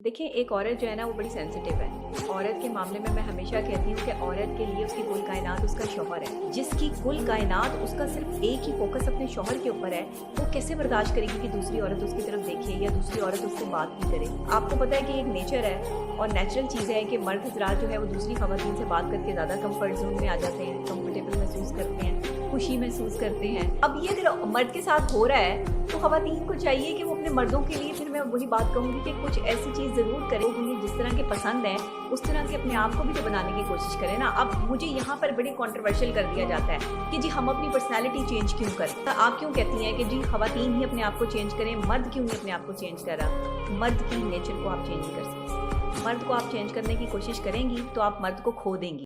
देखिए, एक औरत जो है ना वो बड़ी सेंसिटिव है। औरत के मामले में मैं हमेशा कहती हूँ कि औरत के लिए उसकी कुल कायनात उसका शौहर है। जिसकी कुल कायनात उसका सिर्फ एक ही फ़ोकस अपने शौहर के ऊपर है, वो कैसे बर्दाश्त करेगी कि दूसरी औरत उसकी तरफ देखे या दूसरी औरत उससे बात नहीं करे। आपको पता है कि एक नेचर है और नेचुरल चीज़ है कि मर्द हज़रात जो है वो दूसरी ख़वातीन से बात करके ज़्यादा कम्फ़र्ट ज़ोन में आ जाते हैं, कम्फ़र्टेबल महसूस करते हैं, खुशी महसूस करते हैं। अब ये अगर मर्द के साथ हो रहा है तो ख़वातीन को चाहिए कि वो अपने मर्दों के लिए, फिर मैं वही बात कहूँगी कि कुछ ऐसी चीज़ ज़रूर करें उन्हें जिस तरह के पसंद है, उस तरह के अपने आप को भी तो बनाने की कोशिश करें ना। अब मुझे यहाँ पर बड़े कंट्रोवर्शियल कर दिया जाता है कि जी हम अपनी पर्सनैलिटी चेंज क्यों करें। तो आप क्यों कहती हैं कि जी ख़वातीन ही अपने आप को चेंज करें, मर्द क्यों नहीं अपने आप को चेंज कर रहा? मर्द की नेचर को आप चेंज नहीं कर सकते। मर्द को आप चेंज करने की कोशिश करेंगी तो आप मर्द को खो देंगी।